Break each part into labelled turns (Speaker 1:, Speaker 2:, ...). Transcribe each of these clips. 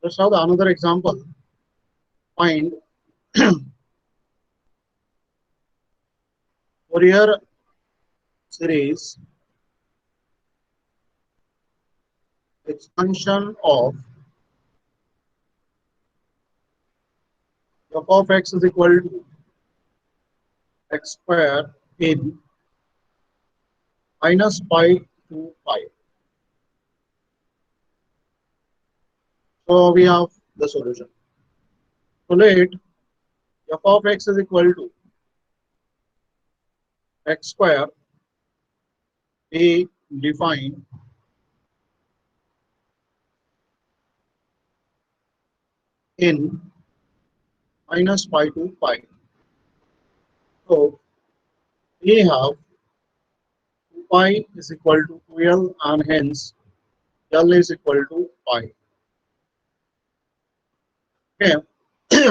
Speaker 1: Let's have another example. Find Fourier series expansion of f of x is equal to x square in minus pi to pi. So we have the solution. So let f of x is equal to x square be defined in minus pi to pi. So we have 2 pi is equal to 12 and hence L is equal to pi. Okay.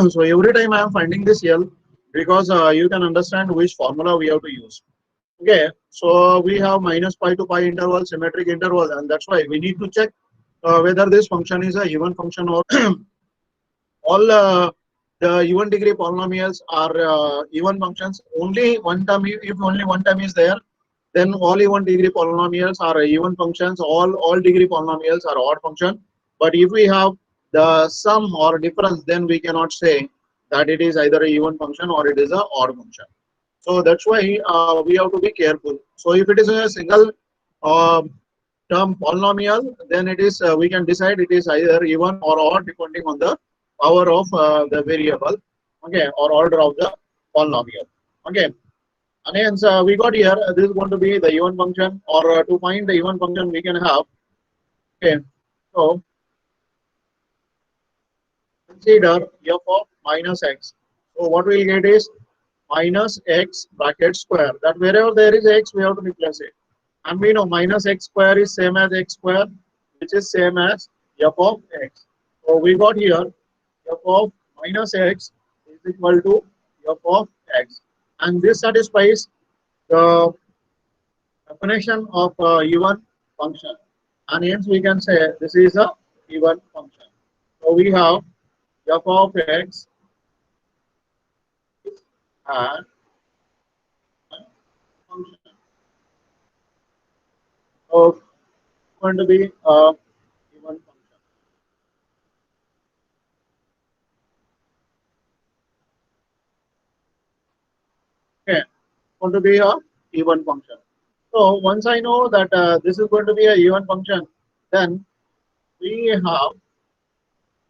Speaker 1: So every time I am finding this L because you can understand which formula we have to use. Okay. So we have minus pi to pi interval, symmetric interval, and that's why we need to check whether this function is a even function or all the even degree polynomials are even functions. Only one term, if only one term is there, then all even degree polynomials are even functions. All degree polynomials are odd function. But if we have the sum or difference, then we cannot say that it is either a even function or it is a odd function. So that's why we have to be careful. So if it is a single uh, term polynomial, then it is we can decide it is either even or odd depending on the power of the variable, okay, or order of the polynomial, okay. And hence we got here this is going to be the even function, or to find the even function we can have, okay. So consider f of minus x. So what we'll get is minus x bracket square. That wherever there is x, we have to replace it. And we know minus x square is same as x square, which is same as f of x. So we got here f of minus x is equal to f of x. And this satisfies the definition of even function. And hence we can say this is a even function. So we have f of x and function. So going to be a even function. Okay, going to be a even function. So once I know that this is going to be a even function, then we have.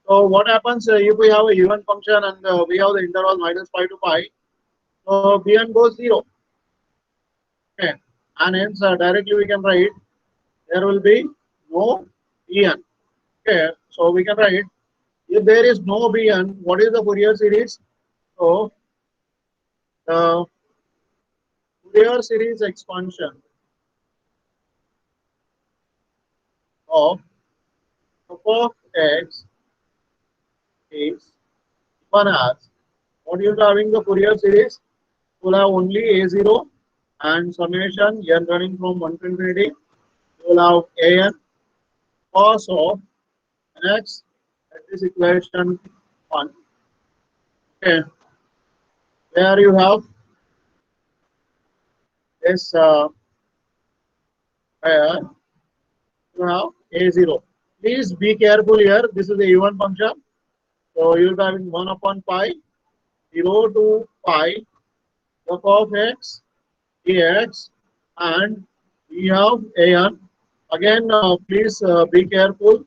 Speaker 1: So what happens if we have a even function and we have the interval minus pi to pi? So bn goes 0. Okay, and hence directly we can write there will be no bn. Okay, so we can write if there is no bn, what is the Fourier series? So the Fourier series expansion of f of x is one as what is having the Fourier series? Will have only a0 and summation n running from 1 to infinity. You will have an cos of x, that is equation 1. Okay, where you have this where you have a0. Please be careful here. This is a even function. So you will be having 1 upon pi 0 to pi f of x dx, and we have an. Again, please be careful.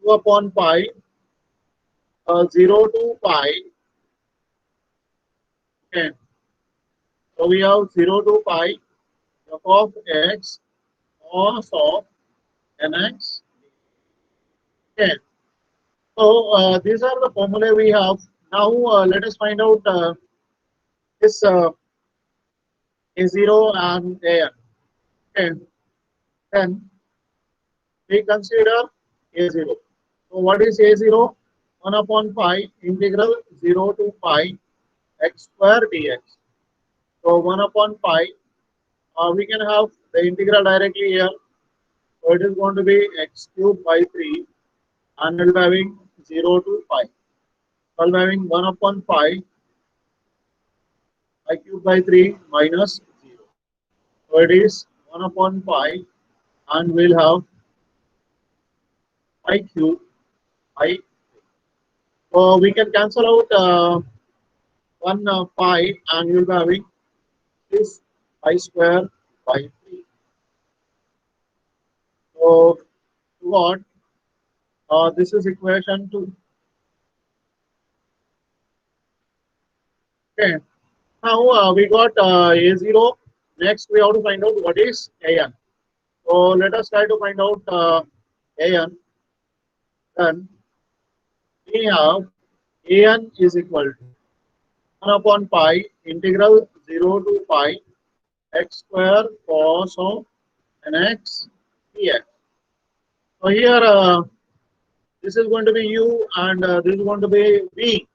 Speaker 1: 2 upon pi 0 to pi. Okay. So we have 0 to pi f of x cos of nx. Okay. So these are the formulae we have. Now let us find out this a0 and an. Okay. Then we consider a0. So what is a0? 1 upon pi integral 0 to pi x square dx. So 1 upon pi, we can have the integral directly here. So it is going to be x cubed by 3 and we'll be having 0 to pi. So I'm having 1 upon pi I cube by 3 minus 0. So it is 1 upon pi, and we'll have I cube I. So we can cancel out 1 pi, and you'll be having this I square by 3. So what? This is equation 2. Okay. Now we got A0. Next we have to find out what is AN. So let us try to find out AN. Then we have AN is equal to 1 upon pi integral 0 to pi x square cos of nx dx. So here this is going to be u, and this is going to be v.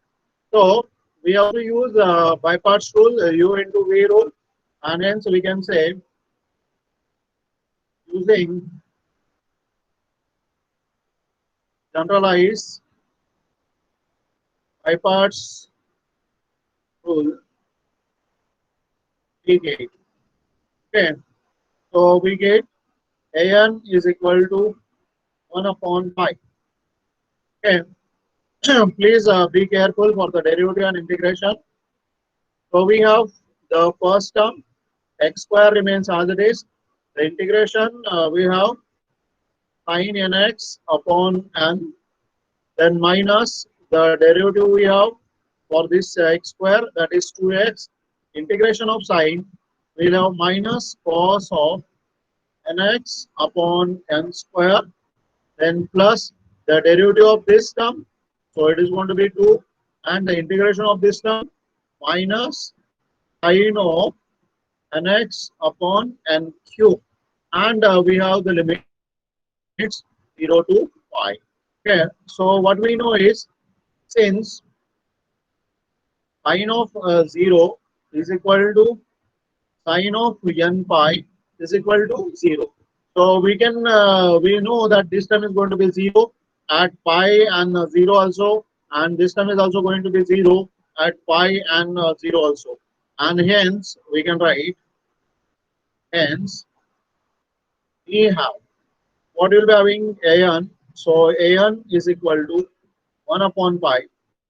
Speaker 1: So we have to use by parts rule, u into v rule, and hence we can say using generalized by parts rule we get. Okay, so we get an is equal to 1 upon pi. Okay, please be careful for the derivative and integration. So we have the first term, x square remains as it is. The integration we have sin nx upon n, then minus the derivative we have for this x square, that is 2x. Integration of sine, we'll have minus cos of nx upon n square, then plus the derivative of this term, so it is going to be 2, and the integration of this term minus sine of nx upon n cube, and we have the limits 0 to pi. Okay, so what we know is, since sine of 0 is equal to sine of n pi is equal to 0. So we can we know that this term is going to be 0 at pi and 0 also, and this term is also going to be 0 at pi and 0 also, and hence we can write, hence we have what will be having an. So an is equal to 1 upon pi.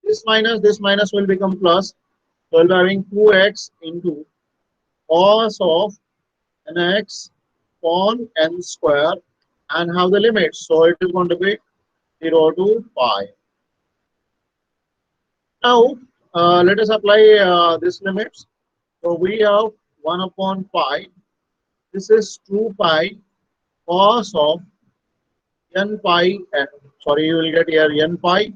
Speaker 1: This minus will become plus. So we'll be having 2x into cos of nx upon n square, and have the limits. So it is going to be 0 to pi. Now let us apply these limits. So we have 1 upon pi. This is 2 pi cos of n pi. Sorry, you will get here n pi.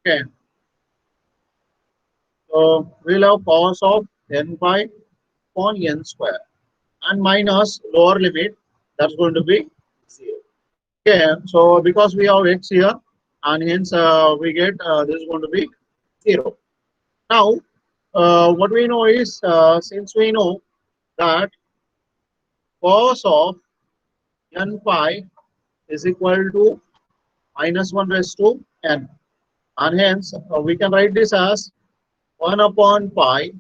Speaker 1: Okay. So we'll have cos of n pi upon n square, and minus lower limit, that's going to be 0. Okay, so because we have x here, and hence we get this is going to be 0. Now, what we know is, since we know that cos of n pi is equal to minus 1 raised to n, and hence we can write this as 1 upon pi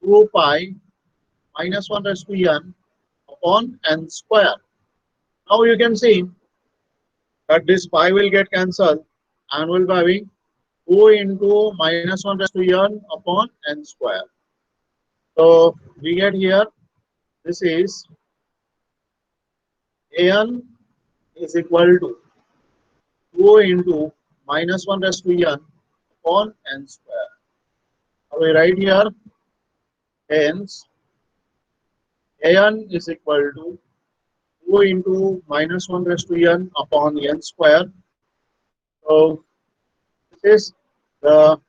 Speaker 1: 2 pi minus 1 raised to n upon n square. Now you can see that this pi will get cancelled, and we'll be having 2 into minus 1 raised to n upon n square. So we get here, this is an is equal to 2 into minus 1 raised to n upon n square. Now we write here, hence an is equal to 2 into minus 1 raised to n upon n square. So this is the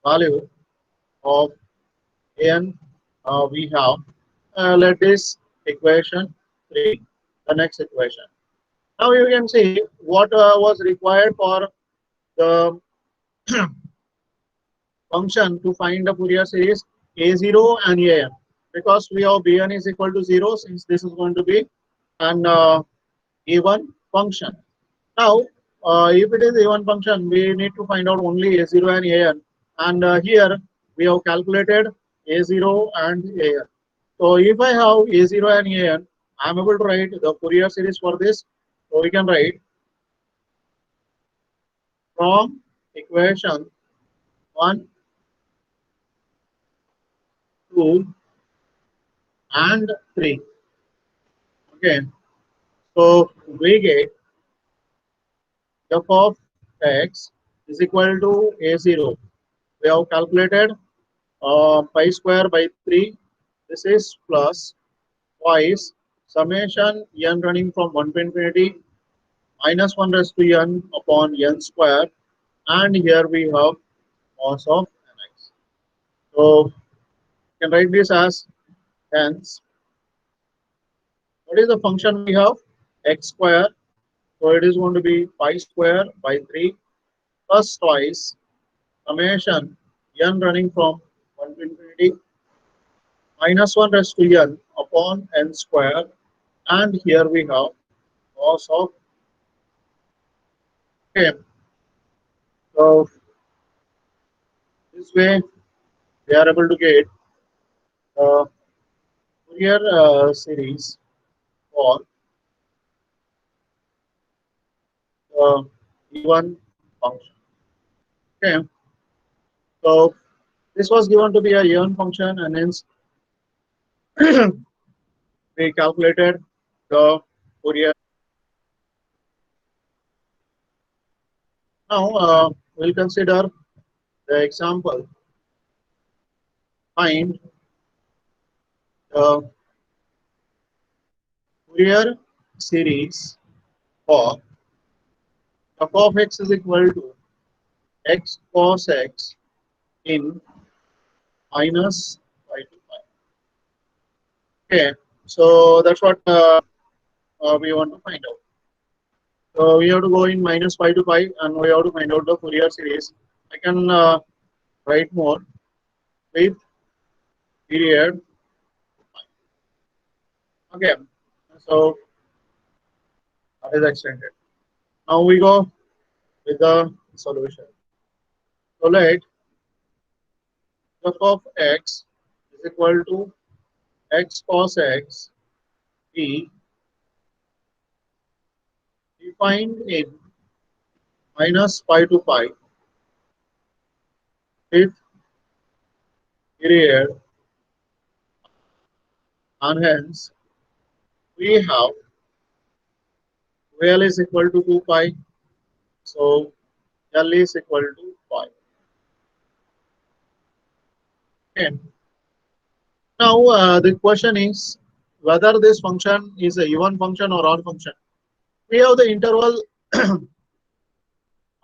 Speaker 1: value of n we have. Let this equation 3, the next equation. Now you can see what was required for the function to find the Fourier series A0 and AN, because we have Bn is equal to 0, since this is going to be an even function. Now, if it is a1 function, we need to find out only a0 and an. And here we have calculated a0 and an. So if I have a0 and an, I am able to write the Fourier series for this. So we can write from equation 1, 2, and 3. Okay. So we get f of x is equal to a0. We have calculated pi square by 3. This is plus twice summation n running from 1 to infinity minus 1 raised to n upon n square, and here we have cos of nx. So you can write this as hence what is the function we have? X square. So it is going to be pi square by 3 plus twice summation n running from 1 to infinity minus 1 raised to n upon n square, and here we have cos of. Okay, so this way we are able to get Fourier series for even function. Okay, so this was given to be a even function, and hence we calculated the Fourier. Now we'll consider the example. Find the Fourier series for f of x is equal to x cos x in minus pi to pi. Okay, so that's what we want to find out. So we have to go in minus pi to pi, and we have to find out the Fourier series. I can write more with period. Okay, so that is extended. Now we go with the solution. So let f of x is equal to x cos x be defined in minus pi to pi with period, and hence we have L is equal to 2 pi, so L is equal to pi. Okay. Now the question is whether this function is a even function or odd function. We have the interval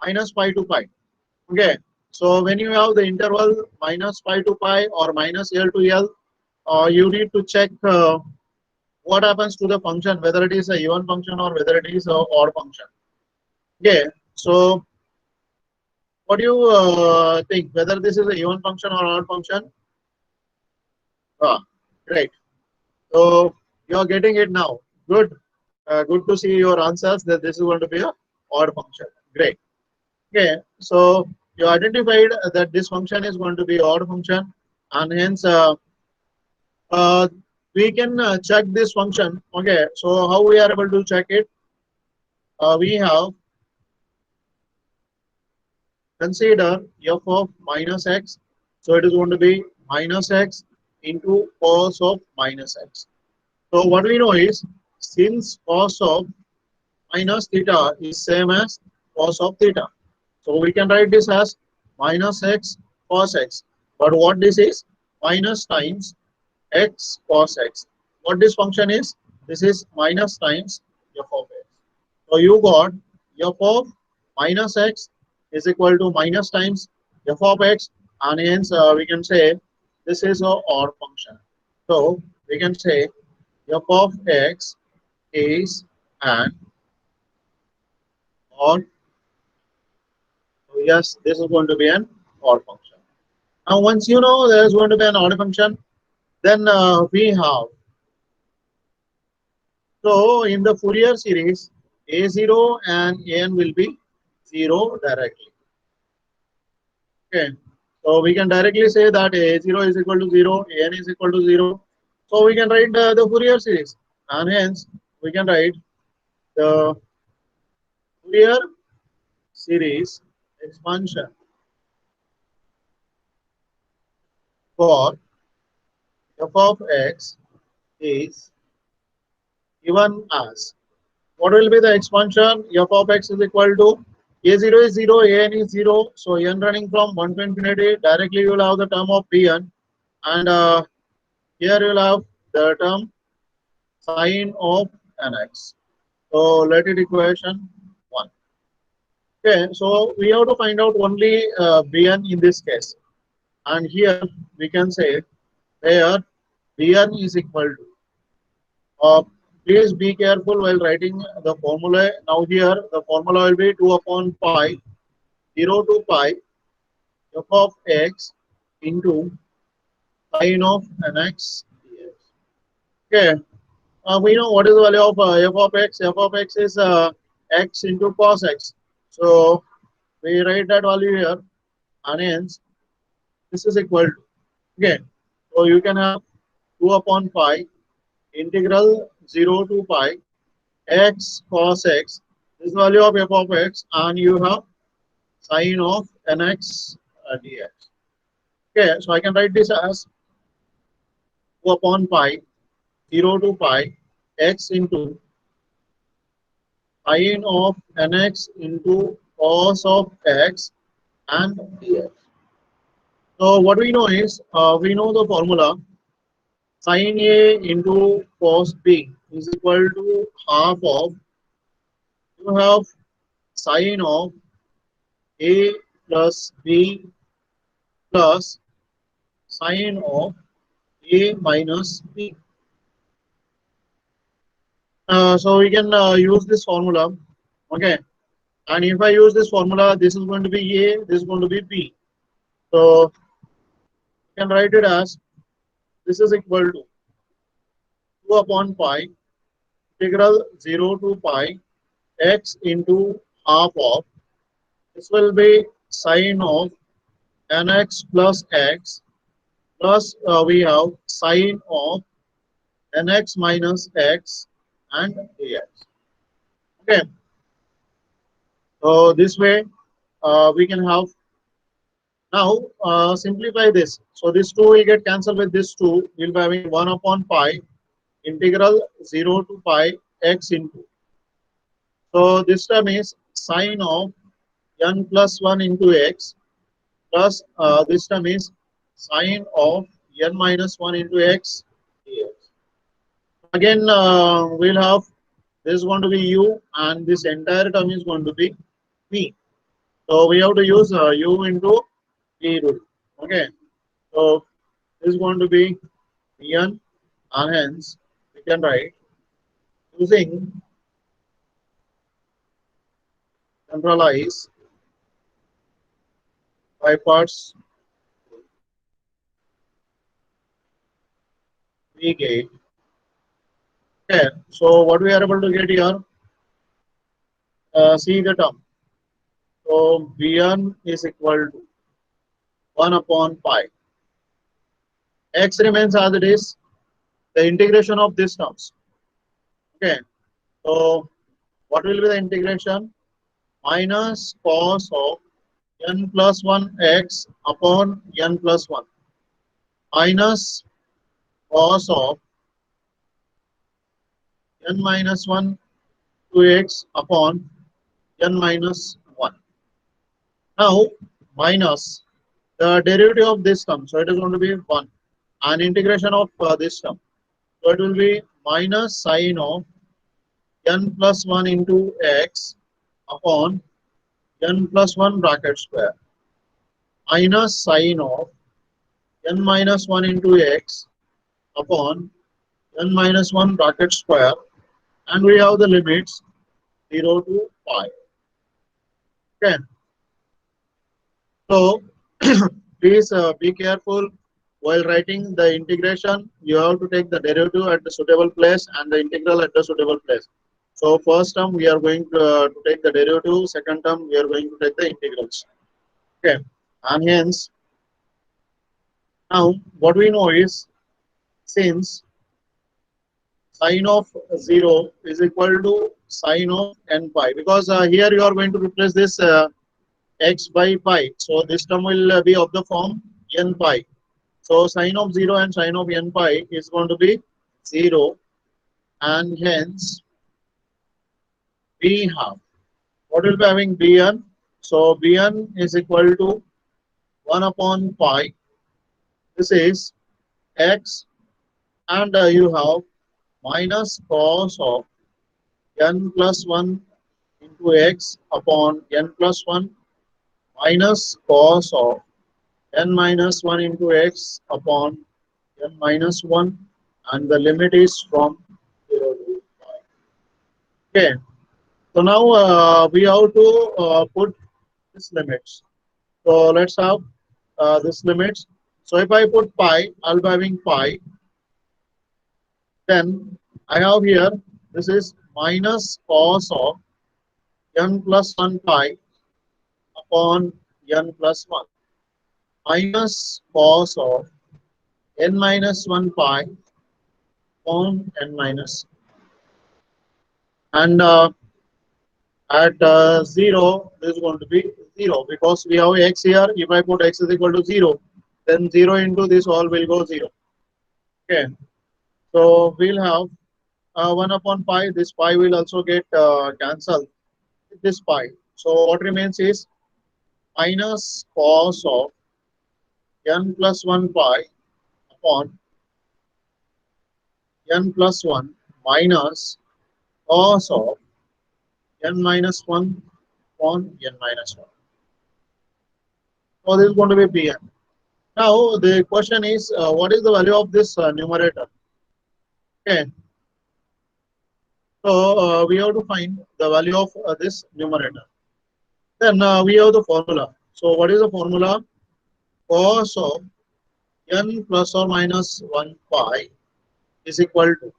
Speaker 1: minus pi to pi. Okay. So when you have the interval minus pi to pi or minus L to L, you need to check what happens to the function, whether it is a even function or whether it is a odd function. Okay. So what do you think, whether this is a even function or odd function? Ah, great. So you are getting it now. Good. Good to see your answers that this is going to be a odd function. Great. Okay. So you identified that this function is going to be odd function, and hence uh, we can check this function. Okay. So how we are able to check it? We have consider f of minus x. So it is going to be minus x into cos of minus x. So what we know is, since cos of minus theta is same as cos of theta, so we can write this as minus x cos x. But what this is? Minus times x cos x. What this function is? This is minus times f of x. So you got f of minus x is equal to minus times f of x, and hence we can say this is a odd function. So we can say f of x is an odd. So yes, this is going to be an odd function. Now, once you know there is going to be an odd function, then we have. So in the Fourier series, A0 and An will be 0 directly. Okay. So we can directly say that A0 is equal to 0, An is equal to 0. So we can write the Fourier series, and hence we can write the Fourier series expansion for f of x is given as, what will be the expansion? F of x is equal to A0 is 0, An is 0. So n running from 1 to infinity, directly you will have the term of Bn, and here you will have the term sine of nx. So let it equation 1. Okay, so we have to find out only Bn in this case. And here we can say where Bn is equal to. Please be careful while writing the formula. Now here the formula will be 2 upon pi 0 to pi f of x into sine of nx dx. Okay, we know what is the value of f of x. F of x is x into cos x. So we write that value here, and hence this is equal to, okay. So you can have 2 upon pi integral 0 to pi x cos x, this value of f of x, and you have sine of nx dx. Okay, so I can write this as 2 upon pi 0 to pi x into sine of nx into cos of x and dx. So what we know is, we know the formula sin A into cos B is equal to half of, you have sine of A plus B plus sine of A minus B. So we can use this formula, okay. And if I use this formula, this is going to be A, this is going to be B. So you can write it as, this is equal to 2 upon pi integral 0 to pi x into half of, this will be sine of nx plus x plus we have sine of nx minus x and dx. Okay, so this way we can have, now simplify this. So this 2 will get cancelled with this 2. We'll be having 1 upon pi integral 0 to pi x into. So this term is sine of n plus 1 into x plus this term is sine of n minus 1 into x dx. Again, we'll have, this is going to be u, and this entire term is going to be v. So we have to use u into v rule. Okay. So this is going to be vn, and hence we can write using centralize by parts, we get. Okay. So what we are able to get here, see the term. So vn is equal to 1 upon pi. X remains as it is. The integration of these terms. Okay. So what will be the integration? Minus cos of n plus 1 x upon n plus 1 minus cos of n minus 1 to x upon n minus 1. Now minus the derivative of this term. So it is going to be 1, and integration of this term. So it will be minus sine of n plus 1 into x upon n plus 1 bracket square minus sine of n minus 1 into x upon n minus 1 bracket square, and we have the limits 0 to pi. Okay. So please be careful while writing the integration. You have to take the derivative at the suitable place and the integral at the suitable place. So first term we are going to take the derivative, second term we are going to take the integrals. Okay, and hence now what we know is, since sine of 0 is equal to sine of n pi, because here you are going to replace this x by pi. So this term will be of the form n pi. So sine of 0 and sine of n pi is going to be 0, and hence we have, what will be having bn? So bn is equal to 1 upon pi. This is x, and you have minus cos of n plus 1 into x upon n plus 1 minus cos of n minus 1 into x upon n minus 1, and the limit is from 0 to pi. Okay, so now we have to put this limits. So let's have this limits. So if I put pi, I'll be having pi. Then I have here, this is minus cos of n plus 1 pi upon n plus 1 minus cos of n minus 1 pi upon n minus, and at 0 this is going to be 0, because we have x here. If I put x is equal to 0, then 0 into this all will go 0. Okay, so we'll have 1 upon pi. This pi will also get cancelled with this pi. So what remains is minus cos of n plus 1 pi upon n plus 1 minus cos of n minus 1 upon n minus 1. So this is going to be Bn. Now the question is, what is the value of this numerator? Okay, so we have to find the value of this numerator. Then we have the formula. So what is the formula? Cos of n plus or minus 1 pi is equal to,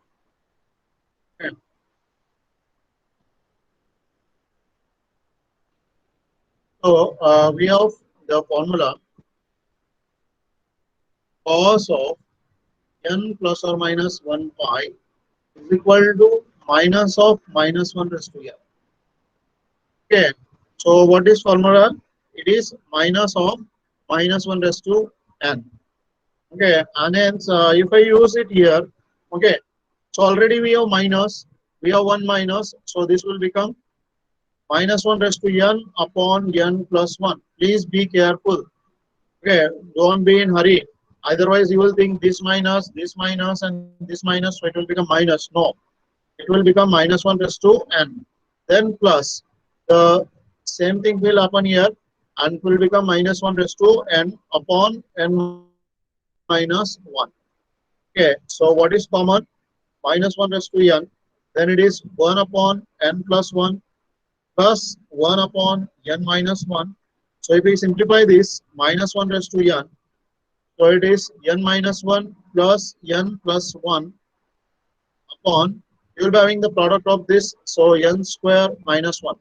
Speaker 1: okay. So we have the formula cos of n plus or minus 1 pi is equal to minus of minus 1 raised to n. Okay. So what is formula? It is minus of minus 1 raised to n. Okay. And hence if I use it here, okay. So already we have minus, we have 1 minus. So this will become minus 1 raised to n upon n plus 1. Please be careful. Okay. Don't be in hurry. Otherwise you will think this minus, and this minus, so it will become minus. No. It will become minus 1 raised to n. Then plus the same thing will happen here, and it will become minus 1 raised to n upon n minus 1. Okay, so what is common? Minus 1 raised to n. Then it is 1 upon n plus 1 plus 1 upon n minus 1. So if we simplify this, minus 1 raised to n, so it is n minus 1 plus n plus 1 upon, you will be having the product of this, so n square minus 1.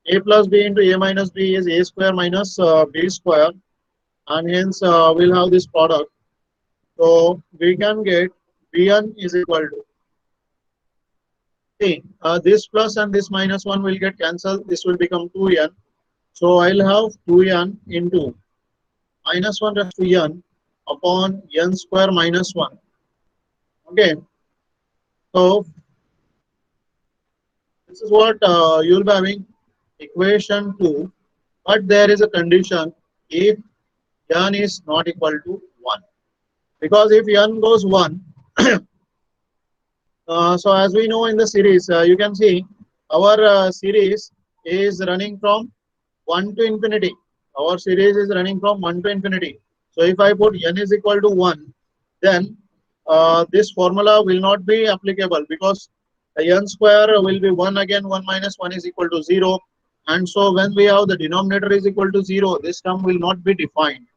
Speaker 1: A plus b into a minus b is a square minus b square, and hence we'll have this product. So we can get bn is equal to, see, this plus and this minus 1 will get cancelled. This will become 2n. So I'll have 2n into minus 1 raised to n upon n square minus 1. Okay. So this is what you'll be having equation 2, but there is a condition if n is not equal to 1. Because if n goes 1, so as we know in the series, you can see our series is running from 1 to infinity. Our series is running from 1 to infinity. So if I put n is equal to 1, then this formula will not be applicable, because n square will be 1 again, 1 minus 1 is equal to 0. And so when we have the denominator is equal to 0, this term will not be defined.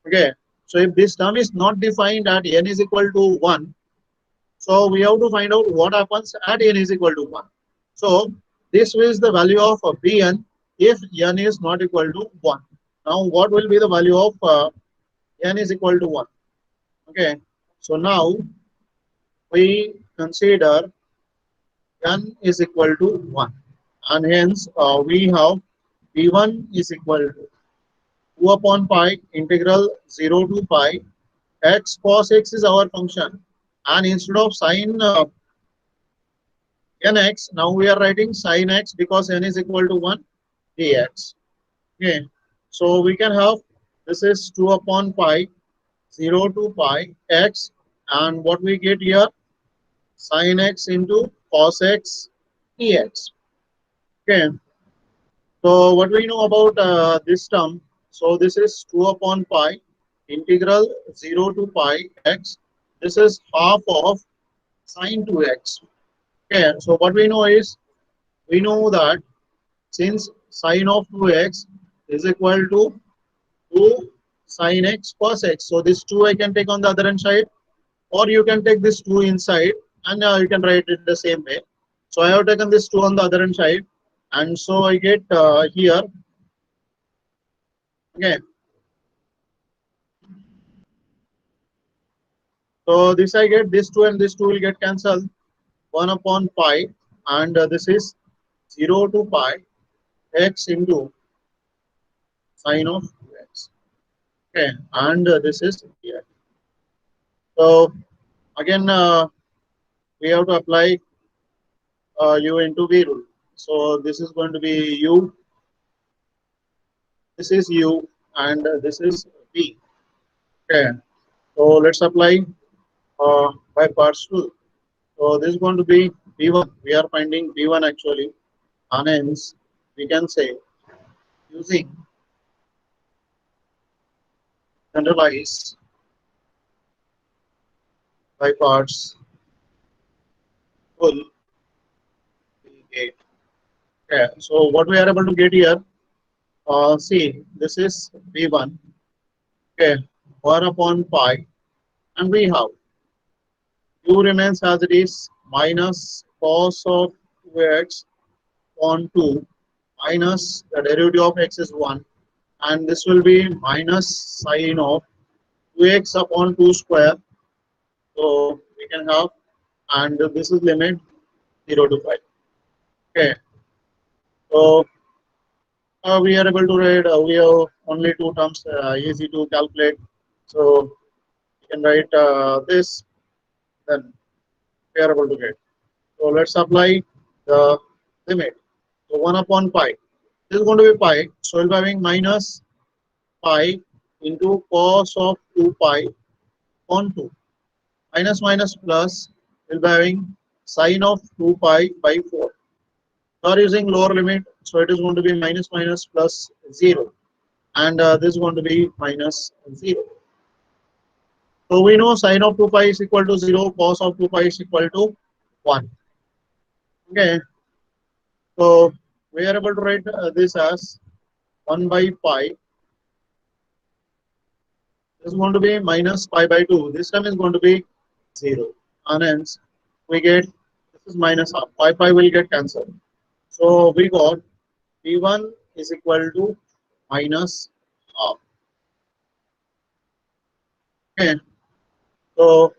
Speaker 1: Okay. So if this term is not defined at n is equal to 1, So we have to find out what happens at n is equal to 1. So this is the value of Bn if n is not equal to 1. Now what will be the value of n is equal to 1? Okay. So now we consider n is equal to 1, and hence we have b1 is equal to 2 upon pi integral 0 to pi x cos x is our function, and instead of sin nx, now we are writing sin x because n is equal to 1 dx. Okay, so we can have this is 2 upon pi 0 to pi x, and what we get here sin x into cos x dx. Okay, so what we know about this term? So this is 2 upon pi integral 0 to pi x. This is half of sine 2x. Okay, so what we know is we know that since sine of 2x is equal to 2 sine x cos x. So this 2 I can take on the other hand side, or you can take this 2 inside, and you can write it the same way. So I have taken this 2 on the other hand side, and so I get here. Okay, so this I get this 2 and this 2 will get cancelled. 1 upon pi, and this is 0 to pi x into sine of 2x. Okay, and this is here. So again, we have to apply u into v rule. So this is going to be u, this is u, and this is v. Okay, so let's apply by parts rule. So this is going to be v1. We are finding v1 actually, and hence we can say using generalize by parts rule we get. Okay, so what we are able to get here, see, this is v1. Okay, 1 upon pi, and we have u remains as it is minus cos of 2x on 2 minus the derivative of x is 1, and this will be minus sine of 2x upon 2 square. So we can have, and this is limit 0 to 5. Okay, so we are able to write, we have only two terms, easy to calculate. So you can write this, then we are able to get. So let's apply the limit. So 1 upon pi. This is going to be pi. So we'll be having minus pi into cos of 2 pi on 2. Minus minus plus, we'll be having sine of 2 pi by 4. We are using lower limit, so it is going to be minus minus plus 0. And this is going to be minus 0. So we know sine of 2 pi is equal to 0, cos of 2 pi is equal to 1. Okay, so we are able to write this as 1 by pi. This is going to be minus pi by 2. This time is going to be 0. And hence we get this is minus half. Pi will get cancelled. So we got P1 is equal to minus half. Okay, so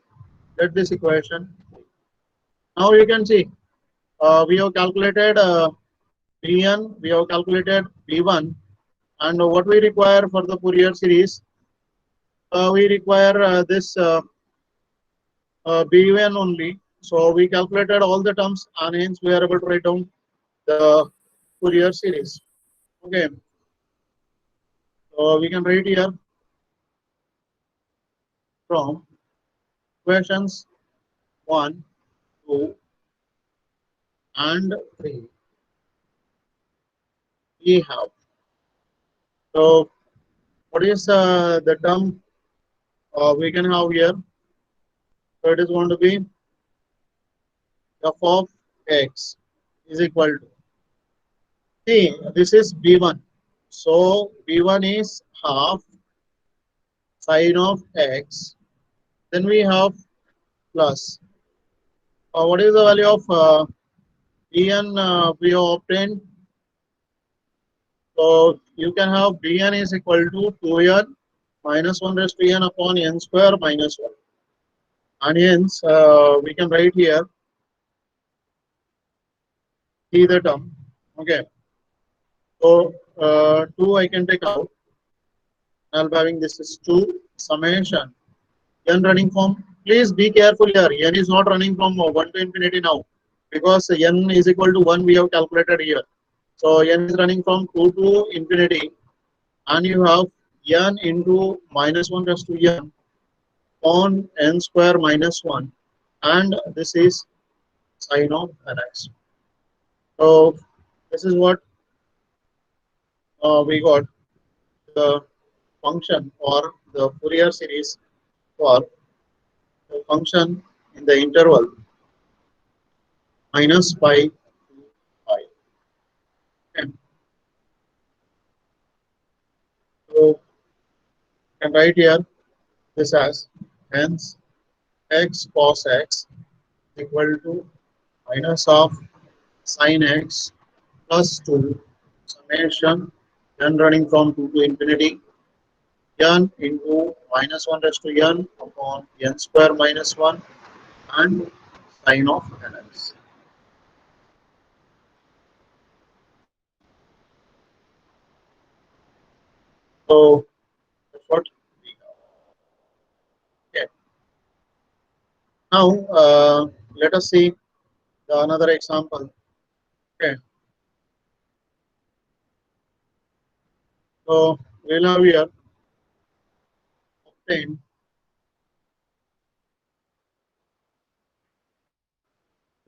Speaker 1: get this equation. Now you can see we have calculated Pn, we have calculated P1, and what we require for the Fourier series, we require this B1 only. So we calculated all the terms, and hence we are able to write down the Fourier series. Okay, so we can write here from equations 1, 2, and 3. We have. So what is the term we can have here? So it is going to be f of x is equal to. See, this is b1. So b1 is half sine of x. Then we have plus. What is the value of Bn we have obtained? So you can have Bn is equal to 2n minus 1 raised to n upon n square minus 1. And hence we can write here, see the term. Okay. So 2 I can take out. I'll be having this is 2 summation n running from. Please be careful here. N is not running from 1 to infinity now, because n is equal to 1 we have calculated here. So n is running from 2 to infinity, and you have n into minus 1 raised to n on n square minus 1, and this is sine of nx. So this is what we got, the function or the Fourier series for the function in the interval minus pi to pi. Okay. So you can write here this as hence x cos x equal to minus of sine x plus 2 summation n running from 2 to infinity n into minus 1 raised to n upon n square minus 1 and sine of nx. So that's what we got. Okay. Now let us see the another example. Okay. So we'll have here obtain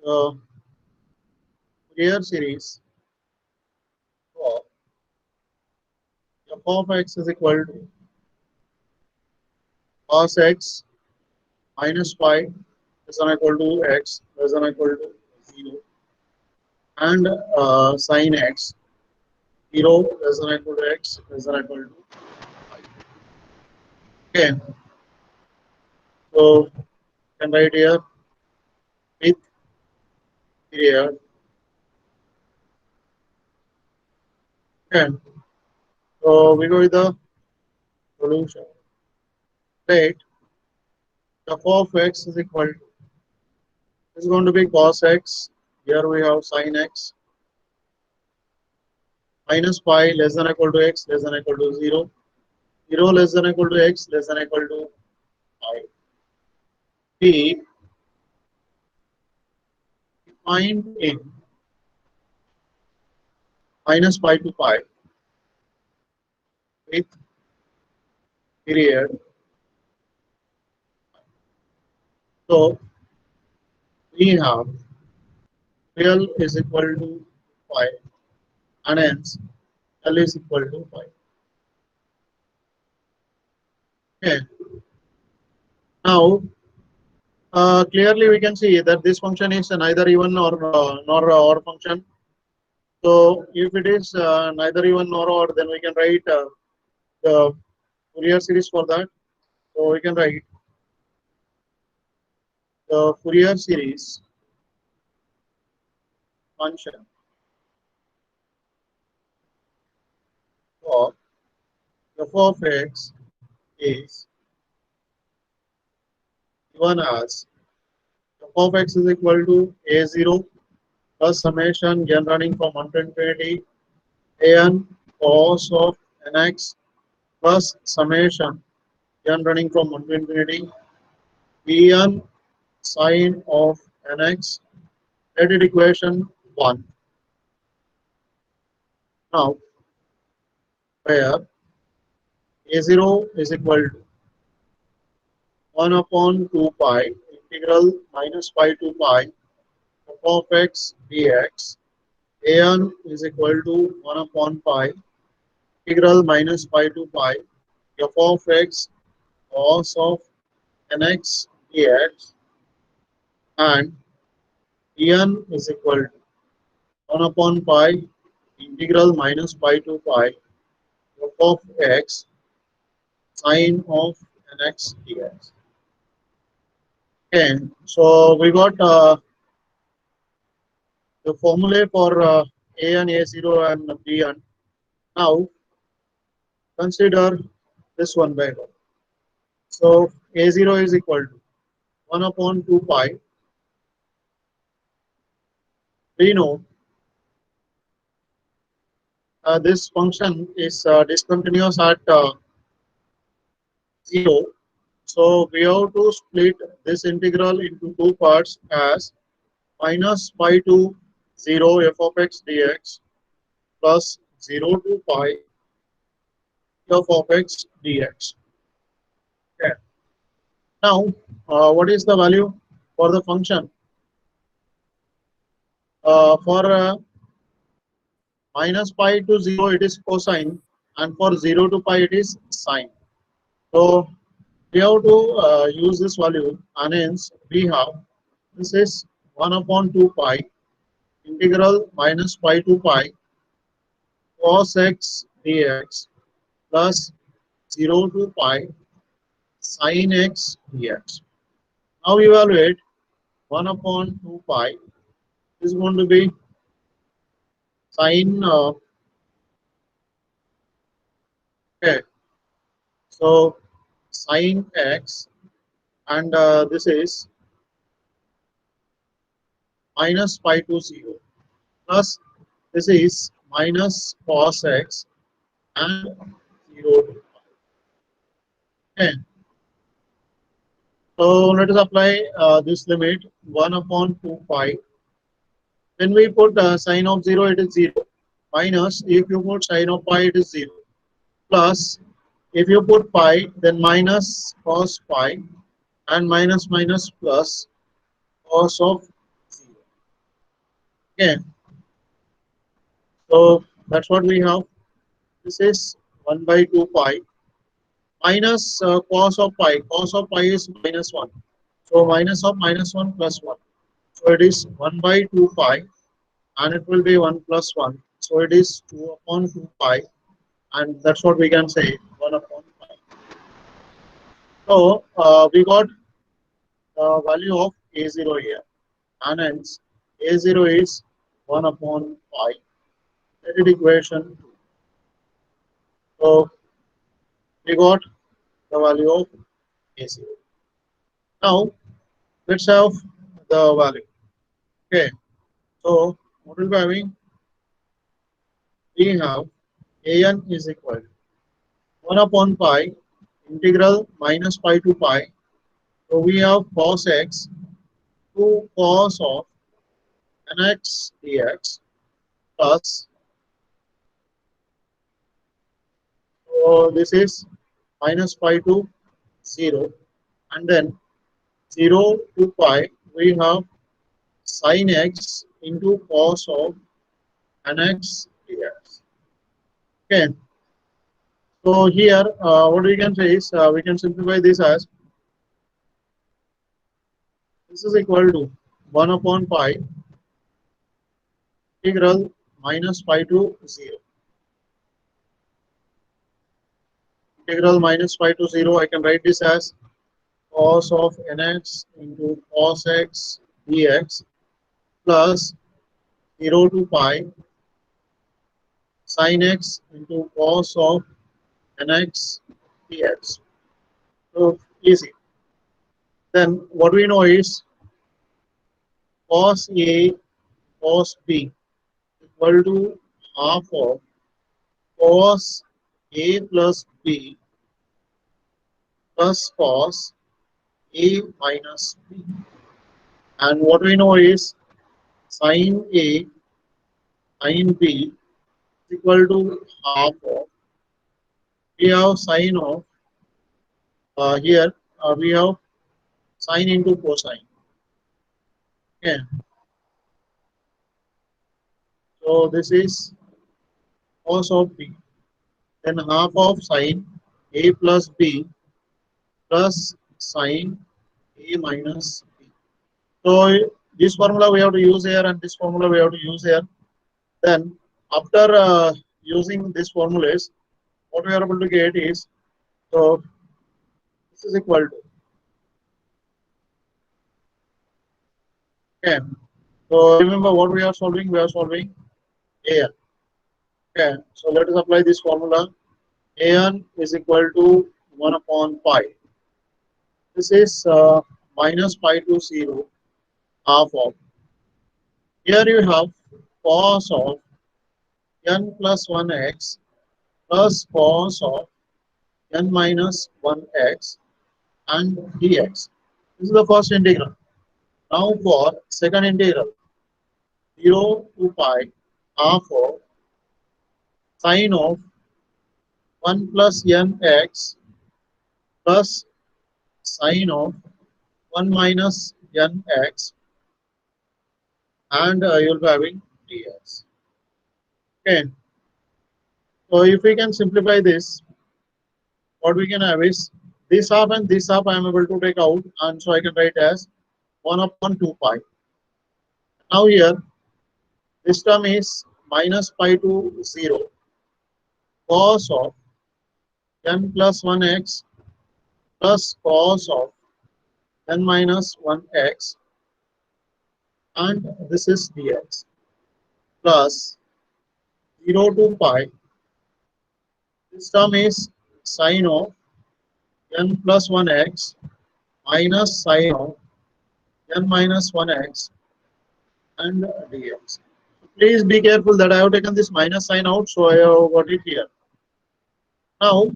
Speaker 1: the Fourier series for f of x is equal to cos x minus pi less than or equal to x less than or equal to 0, and sin x 0 less than or equal to x less than or equal to 5. Okay, so you can write here with period. Okay, so we go with the solution. Right, f of x is equal to, this is going to be cos x. Here we have sin x minus pi less than or equal to x less than or equal to 0, 0 less than or equal to x less than or equal to pi. We find in minus pi to pi with period. So we have L is equal to pi, and hence L is equal to pi. Okay. Now clearly we can see that this function is neither even nor odd function. So if it is neither even nor odd, then we can write the Fourier series for that. So we can write the Fourier series function for f of x is given as f of x is equal to a0 plus summation n running from 1 to infinity an cos of nx plus summation n running from 1 to infinity bn sine of nx. Let it equation 1. Now where a0 is equal to 1 upon 2 pi integral minus pi to pi f of x dx. An is equal to 1 upon pi integral minus pi to pi f of x cos of nx dx, and En is equal to 1 upon pi integral minus pi to pi f of x sine of nx dx. Okay, so we got the formula for A and A0 and B. And now consider this one by one. So A0 is equal to 1 upon 2 pi. We know this function is discontinuous at 0. So we have to split this integral into two parts as minus pi to 0 f of x dx plus 0 to pi f of x dx. Okay. Now, what is the value for the function? For minus pi to 0, it is cosine, and for 0 to pi, it is sine. So we have to use this value, and hence we have this is 1 upon 2 pi integral minus pi to pi cos x dx plus 0 to pi sin x dx. Now evaluate 1 upon 2 pi is going to be sin. Okay, so sin x, and this is minus pi to 0 plus this is minus cos x and 0 to pi. Okay. So let us apply this limit 1 upon 2 pi. When we put sine of 0, it is 0. Minus, if you put sine of pi, it is 0. Plus, if you put pi, then minus cos pi, and minus minus plus cos of 0. Okay. So that's what we have. This is 1 by 2 pi minus cos of pi. Cos of pi is minus 1. So minus of minus 1 plus 1. So it is 1 by 2 pi, and it will be 1 plus 1. So it is 2 upon 2 pi, and that's what we can say 1 upon pi. So we got the value of A0 here, and hence A0 is 1 upon pi. That is equation 2. So we got the value of A0. Now let's have the value. Okay, so what will be having? We have an is equal to 1 upon pi integral minus pi to pi. So we have cos x to cos of nx dx plus, so this is minus pi to 0, and then 0 to pi we have sin x into cos of nx dx. Okay, so here what we can say is we can simplify this as this is equal to 1 upon pi integral minus pi to 0. Integral minus pi to 0, I can write this as cos of nx into cos x dx plus 0 to pi sin x into cos of nx dx. So easy. Then what we know is cos A cos B equal to half of cos A plus B plus cos A minus B. And what we know is sin A sin B equal to half of, we have sine of here we have sine into cosine. Okay, so this is cos of B. Then half of sine A plus B plus sine A minus B. So this formula we have to use here, and this formula we have to use here. Then after using these formulas, what we are able to get is, so this is equal to, okay, So remember what we are solving? We are solving an. Okay, so let us apply this formula. An is equal to 1 upon pi. This is minus pi to 0, half of. Here you have cos of n plus 1x plus cos of n minus 1x and dx. This is the first integral. Now for second integral, 0 to pi half of sine of 1 plus nx plus sine of 1 minus nx and you'll be having dx. Okay, so if we can simplify this, what we can have is this half and this half I am able to take out, and so I can write as 1 upon 2 pi. Now here this term is minus pi to 0 cos of n plus 1x plus cos of n minus 1x, and this is dx plus 0 to pi. This term is sine of n plus 1x minus sine of n minus 1x and dx. Please be careful that I have taken this minus sign out, so I have got it here. Now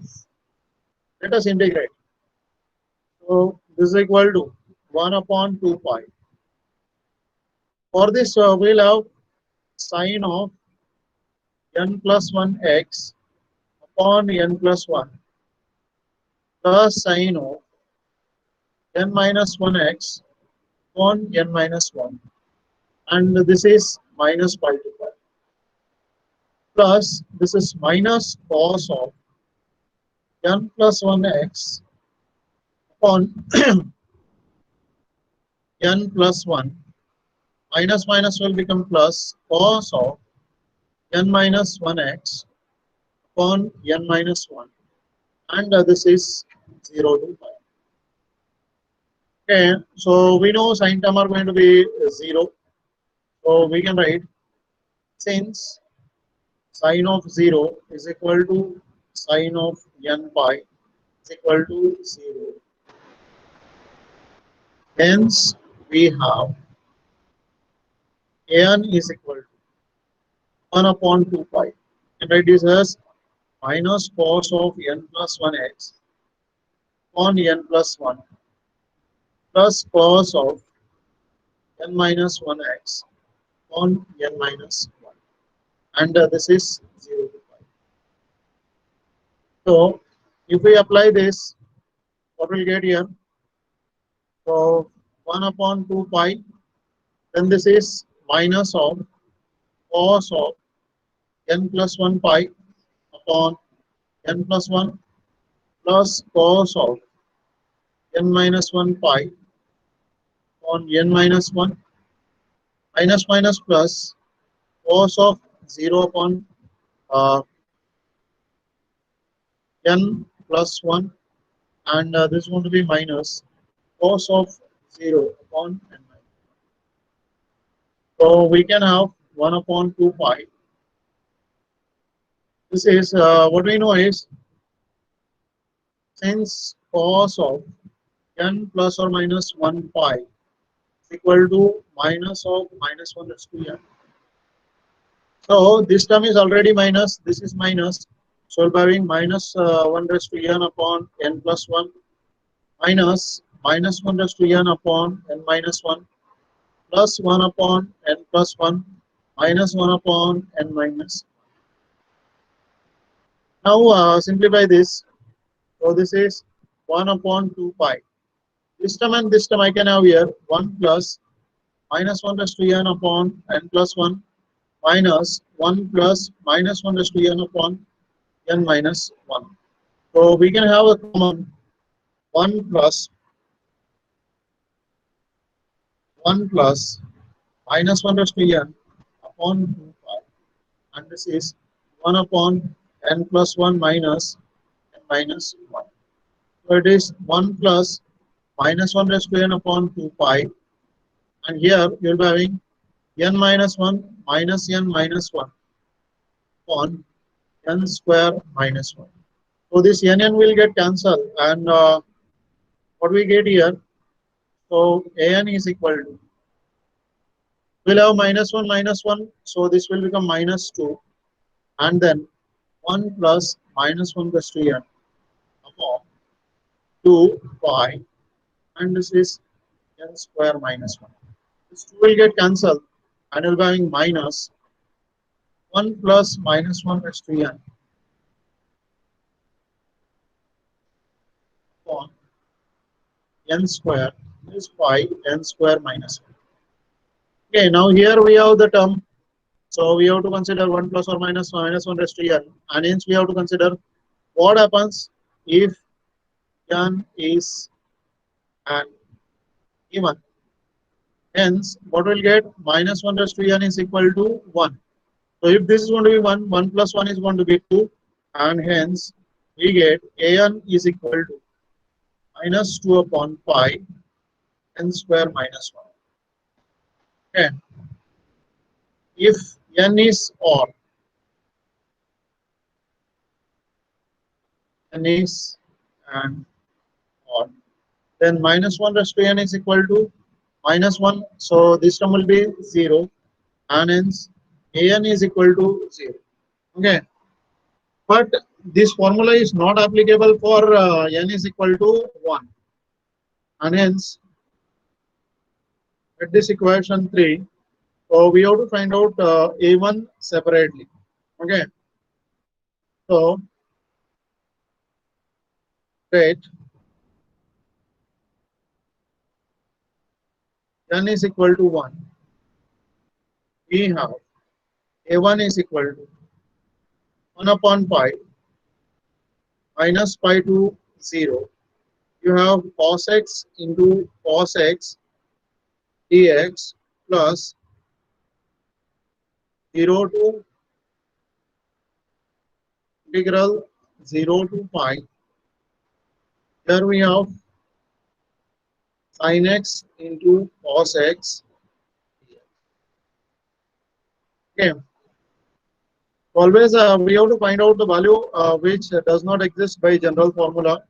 Speaker 1: let us integrate. So this is equal to 1 upon 2 pi. For this we'll have sine of n plus 1x upon n plus 1 plus sine of n minus 1x upon n minus 1, and this is minus pi to pi, plus this is minus cos of n plus 1x upon n plus 1, minus minus will become plus cos of n minus 1x upon n minus 1, and this is 0 to pi. Okay, so we know sine term are going to be 0, so we can write since sine of 0 is equal to sine of n pi is equal to 0. Hence we have an is equal to 1 upon 2 pi. And write this as minus cos of n plus 1x upon n plus 1 plus cos of n minus 1x upon n minus 1, and this is 0 to pi. So if we apply this, what will get here? So 1 upon 2 pi, then this is minus of cos of n plus 1 pi upon n plus 1 plus cos of n minus 1 pi upon n minus 1, minus minus plus cos of 0 upon n plus 1, and this is going to be minus cos of 0 upon n minus 1. So we can have 1 upon 2 pi. This is what we know is since cos of n plus or minus 1 pi is equal to minus of minus 1 raised to n. So this term is already minus, this is minus. So we're having minus 1 raised to n upon n plus 1 minus minus 1 raised to n upon n minus 1 plus 1 upon n plus 1 minus 1 upon n minus. Now simplify this. So this is 1 upon 2 pi. This term and this term I can have here 1 plus minus 1 raised to n upon n plus 1 minus 1 plus minus 1 raised to n upon n minus 1. So we can have a common 1 plus minus 1 raised to n upon 2 pi, and this is 1 upon n plus 1 minus n minus 1. So it is 1 plus minus 1 raised to n upon 2 pi, and here you will be having n minus 1 minus n minus 1 upon n square minus 1. So this n will get cancelled, and what we get here, so an is equal to, we'll have minus 1, so this will become minus 2, and then 1 plus minus 1 plus 2n upon 2 pi, and this is n square minus 1. This 2 will get cancelled, and we'll be having minus 1 plus minus 1 plus 2n upon n square is pi n square minus 1. Okay, now here we have the term. So we have to consider 1 plus or minus 1 raised to n, and hence we have to consider what happens if n is an even. Hence, what we'll get, minus 1 raised to n is equal to 1. So if this is going to be 1, 1 plus 1 is going to be 2, and hence we get an is equal to minus 2 upon pi n square minus 1. Okay. If n is odd, n is an odd, then minus 1 raised to n is equal to minus 1. So this term will be 0, and hence an is equal to 0. Okay. But this formula is not applicable for n is equal to 1. And hence, at this equation 3, so we have to find out a1 separately. Okay. So, state n is equal to 1. We have a1 is equal to 1 upon pi minus pi to 0. You have cos x into cos x dx plus 0 to integral 0 to pi. Here we have sin x into cos x. Okay. Always we have to find out the value which does not exist by general formula.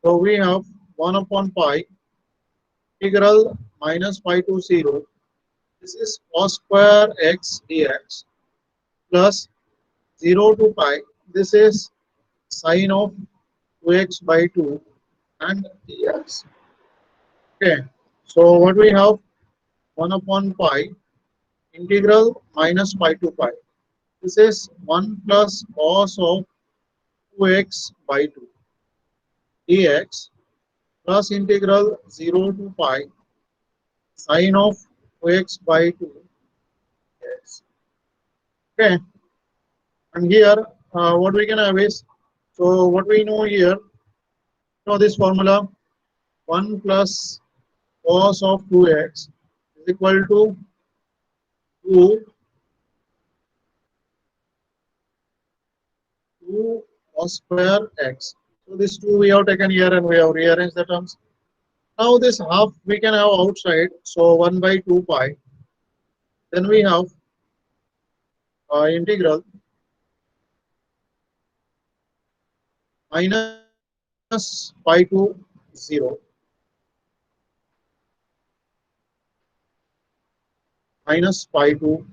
Speaker 1: So we have 1 upon pi integral minus pi to 0. This is cos square x dx plus 0 to pi. This is sine of 2x by 2 and dx. Okay. So what we have, 1 upon pi integral minus pi to pi. This is 1 plus cos of 2x by 2 dx plus integral 0 to pi sine of 2x by 2 dx. Okay. And here what we can have is, so what we know here, this formula, 1 plus cos of 2x is equal to 2 cos square x. So this 2 we have taken here and we have rearranged the terms. Now this half we can have outside, so 1 by 2 pi. Then we have integral minus pi to 0 minus pi to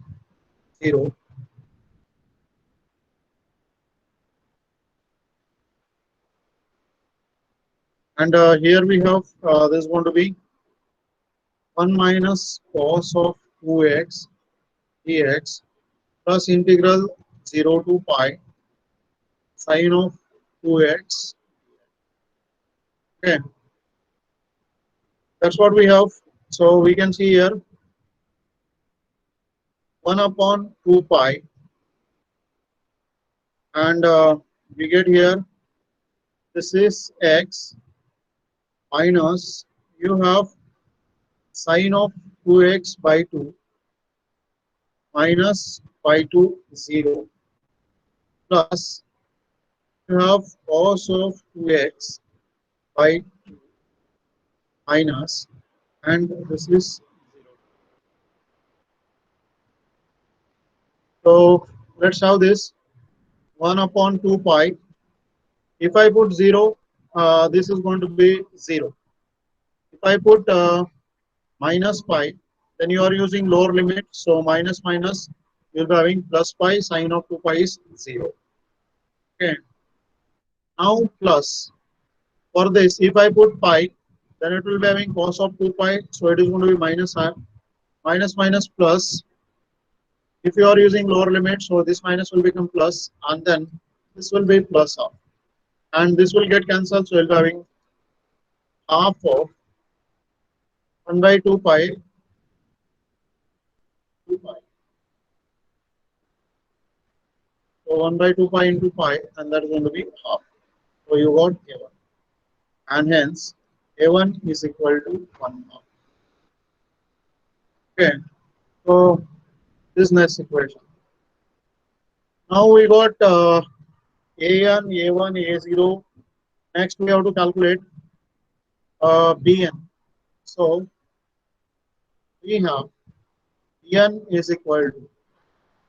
Speaker 1: 0 and here we have this is going to be 1 minus cos of 2x dx plus integral 0 to pi sine of 2x. Okay, that's what we have. So we can see here 1 upon 2 pi, and we get here this is x minus, you have sine of 2x by 2 minus pi to 0 plus you have cos of 2x by 2 minus, and this is 0. So let's have this 1 upon 2 pi. If I put 0, this is going to be 0. If I put minus pi, then you are using lower limit. So minus minus, you'll be having plus pi, sine of 2 pi is 0. Okay. Now plus. For this, if I put pi, then it will be having cos of 2 pi. So it is going to be minus half. Minus minus plus. If you are using lower limit, so this minus will become plus, and then this will be plus half. And this will get cancelled. So you'll be having half of 1 by 2 pi, 2 pi. So 1 by 2 pi into pi, and that is going to be half. So you got A1. And hence, A1 is equal to 1 half. Okay. So this next equation. Now we got AN, A1, A0. Next we have to calculate BN. So we have BN is equal to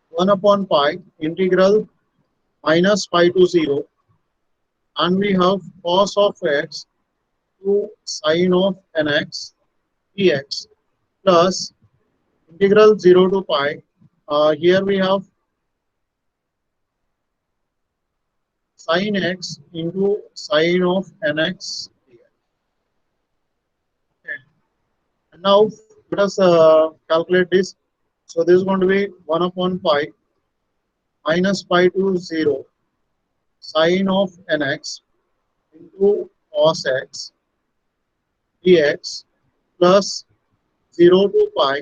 Speaker 1: 1 upon pi integral minus pi to 0, and we have cos of x to sine of nx dx plus integral 0 to pi. Here we have sine x into sine of nx dx. Okay. And now let us calculate this. So this is going to be 1 upon pi minus pi to 0 sine of nx into cos x dx plus 0 to pi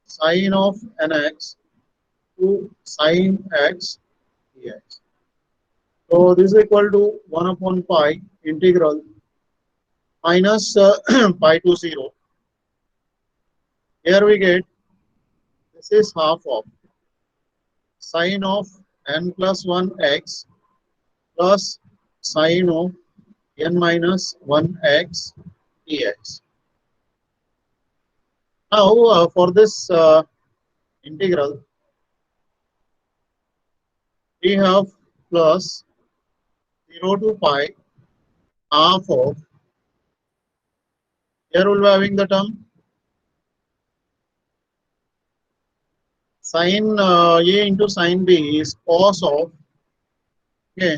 Speaker 1: sine of nx to sine x dx. So this is equal to 1 upon pi integral minus pi to 0. Here we get this is half of sine of n plus 1 x plus sine of n minus 1 x dx. Now for this integral, we have plus 0 to pi half of, here we'll be having the term sine A into sine B is cos of, okay,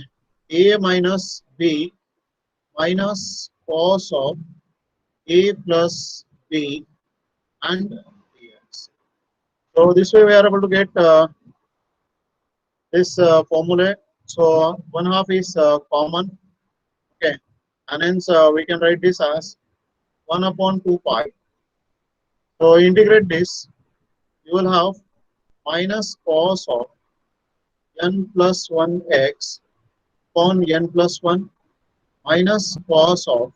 Speaker 1: A minus B minus cos of A plus B and dx. So this way we are able to get this formula. So one half is common, okay, and hence we can write this as 1 upon 2 pi. So integrate this, you will have minus cos of n plus 1 x upon n plus 1 minus cos of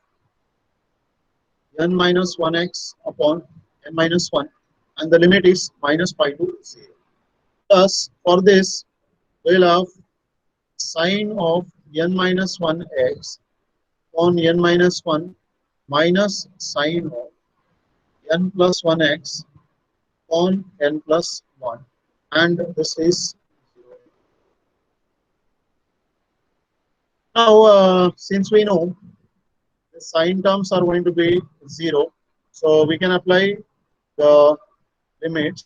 Speaker 1: n minus 1 x upon n minus 1, and the limit is minus pi to 0. Plus for this we will have sine of n minus 1 x upon n minus 1 minus sine of n plus 1 x upon n plus 1, and this is 0. Now since we know the sine terms are going to be 0, so we can apply the limits.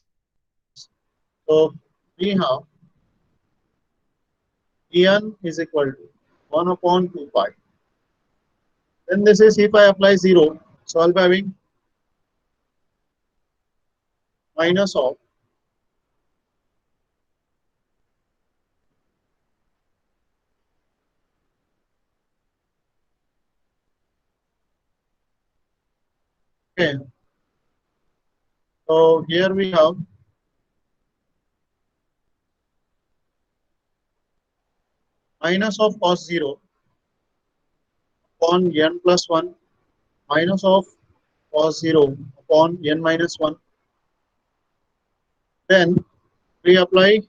Speaker 1: So we have En is equal to 1 upon 2 pi. Then this is if I apply 0, so I'll be having minus of okay. So here we have minus of cos 0 upon n plus 1 minus of cos 0 upon n minus 1. Then we apply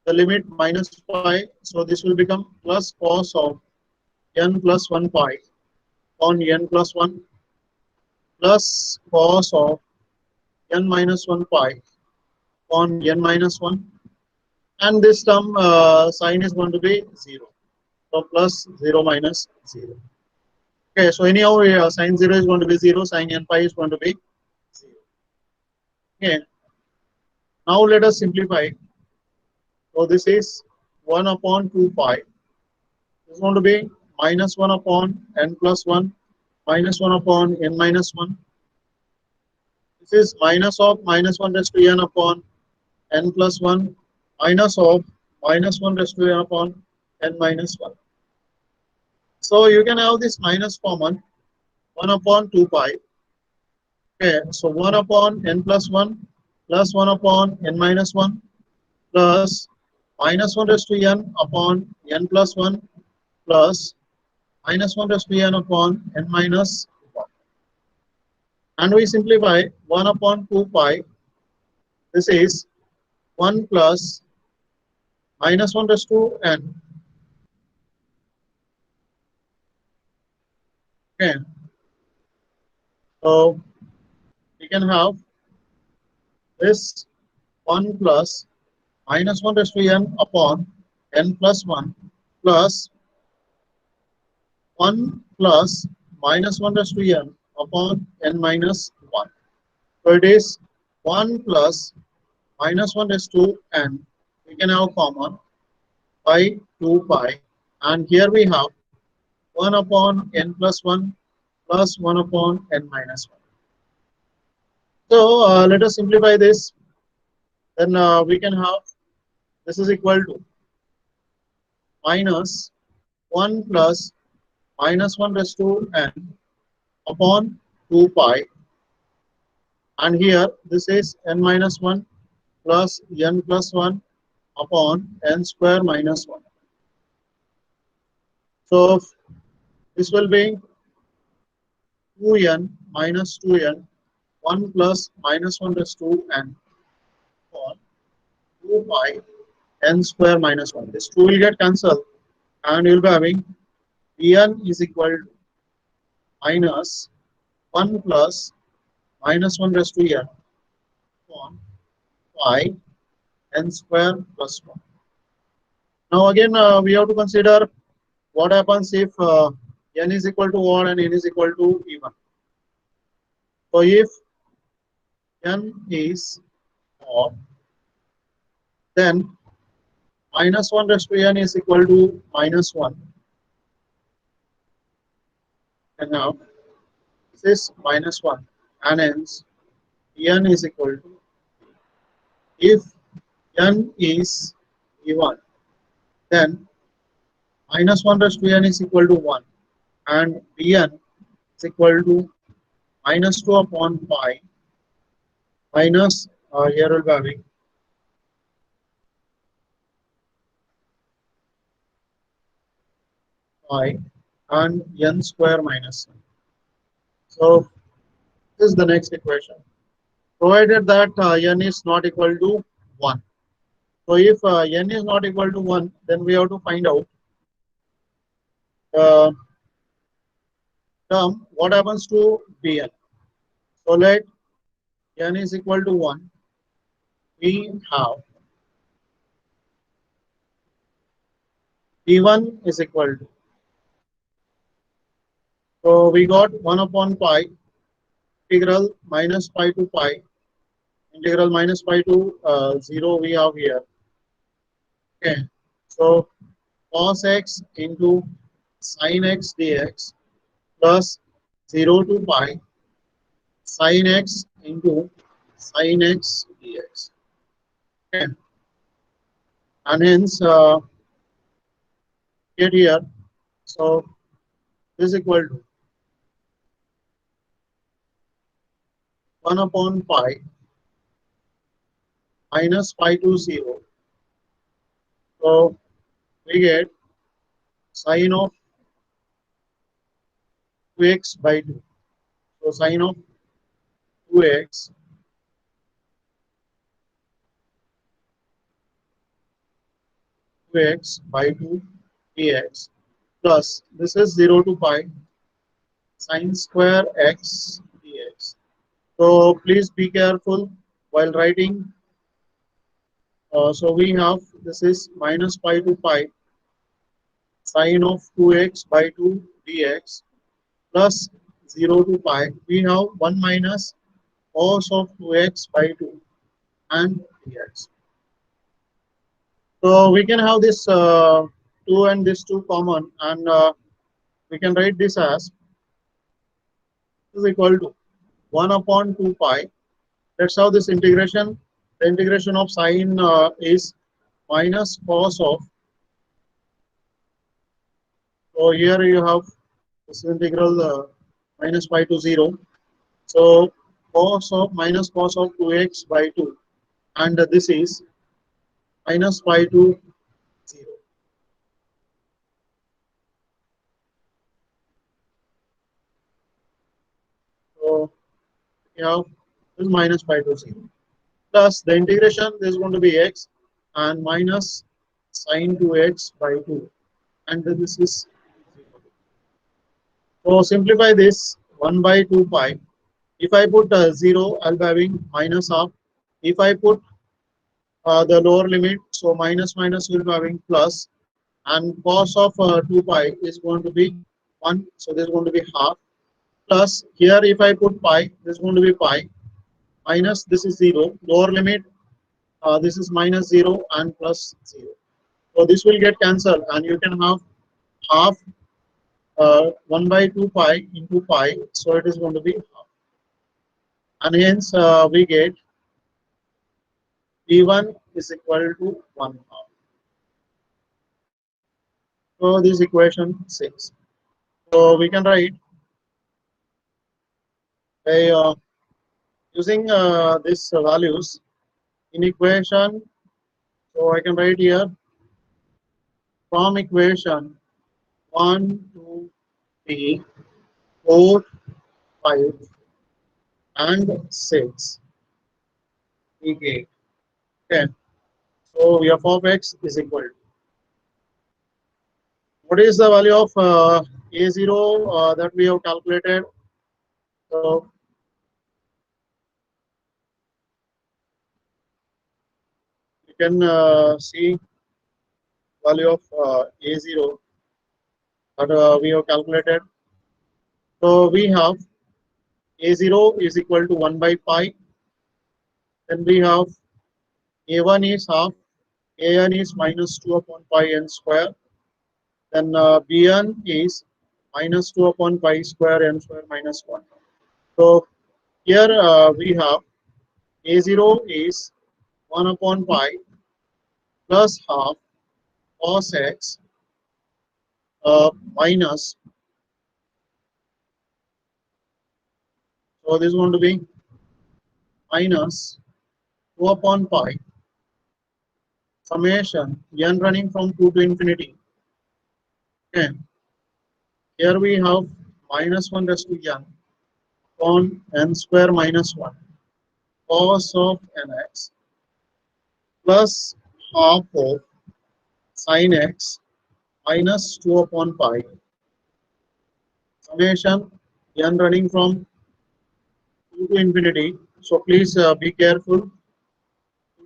Speaker 1: the limit minus pi, so this will become plus cos of n plus 1 pi upon n plus 1 plus cos of n minus 1 pi upon n minus 1, and this term sign is going to be 0. So plus 0 minus 0. Okay, so anyhow, sine 0 is going to be 0, sine n pi is going to be 0. Okay, now let us simplify. So this is 1 upon 2 pi. This is going to be minus 1 upon n plus 1, minus 1 upon n minus 1. This is minus of minus 1 raised to n upon n plus 1, minus of minus 1 raised to n upon n minus 1. So you can have this minus common, 1 upon 2 pi. Okay, so 1 upon n plus 1 plus 1 upon n minus 1 plus minus 1 raised to n upon n plus 1 plus minus 1 raised to n upon n minus 1. And we simplify 1 upon 2 pi. This is 1 plus minus 1 raised to n. Okay, so we can have this 1 plus minus 1 raised to n upon n plus 1 plus 1 plus minus 1 raised to n upon n minus 1. So it is 1 plus minus 1 raised to n. We can have common by 2 pi. And here we have 1 upon n plus 1 plus 1 upon n minus 1. So let us simplify this. Then we can have this is equal to minus 1 plus minus 1 raised to n upon 2 pi. And here this is n minus 1 plus n plus 1 upon n square minus 1. So this will be 2n minus 2n, 1 plus minus 1 raised to n upon 2 pi n square minus 1. This 2 will get cancelled and you will be having n is equal to minus 1 plus minus 1 raised to n upon pi n square plus 1. Now again we have to consider what happens if n is equal to odd and n is equal to even. So if n is odd, then minus 1 raised to n is equal to minus 1. And now this is minus 1 and hence n is equal to. If n is even, then minus 1 raised to n is equal to 1 and bn is equal to minus 2 upon pi minus here will be having pi and n square minus 1. So this is the next equation. Provided that n is not equal to 1. So if n is not equal to 1, then we have to find out term what happens to bn. So let n is equal to 1. We have b1 is equal to. So we got 1 upon pi integral minus pi to pi integral minus pi to 0 we have here. Okay. So cos x into sin x dx plus 0 to pi sin x into sin x dx. Okay. And hence get here. So this is equal to 1 upon pi minus pi to 0. So we get sine of 2x by 2. So sine of 2x by 2 dx plus this is 0 to pi sine square x dx. So please be careful while writing. So we have this is minus pi to pi sine of 2x by 2 dx plus 0 to pi. We have 1 minus cos of 2x by 2 and dx. So we can have this 2 and this 2 common, and we can write this as is equal to 1 upon 2 pi. That's how this integration, the integration of sine is minus cos of. So here you have this integral minus pi to 0. So cos of minus cos of 2x by 2, and this is minus pi to 0. So you have this minus pi to 0. Plus the integration is going to be x and minus sine 2x by 2, and this is 0. So simplify this 1 by 2 pi. If I put 0, I'll be having minus half. If I put the lower limit, so minus minus will be having plus, and cos of 2 pi is going to be 1, so this is going to be half, plus here if I put pi, this is going to be pi, minus this is 0, lower limit, this is minus 0 and plus 0. So this will get cancelled, and you can have half 1 by 2 pi into pi, so it is going to be half, and hence we get V1 is equal to 1 half. So this equation 6. So we can write by using these values in equation. So I can write here from equation 1, 2, 3, 4, 5, and 6. We get. Okay. So f of x is equal to. What is the value of a0 that we have calculated? So you can see value of a0 that we have calculated. So we have a0 is equal to 1 by pi. Then we have a1 is half, an is minus 2 upon pi n square. Then bn is minus 2 upon pi square n square minus 1. So here we have a0 is 1 upon pi plus half cos x minus, so this is going to be minus 2 upon pi summation n running from 2 to infinity. Okay. Here we have minus 1 raised to n upon n square minus 1 cos of nx plus half of sin x minus 2 upon pi summation n running from 2 to infinity. So please be careful. 2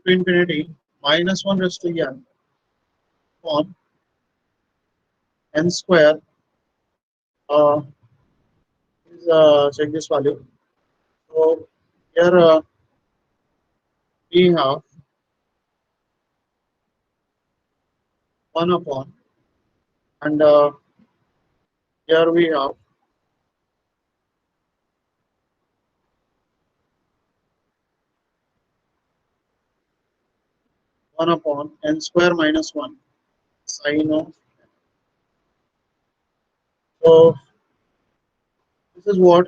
Speaker 1: to infinity minus 1 raised to n upon n square. Please check this value. So here we have 1 upon, and here we have 1 upon n square minus 1 sine of. So this is what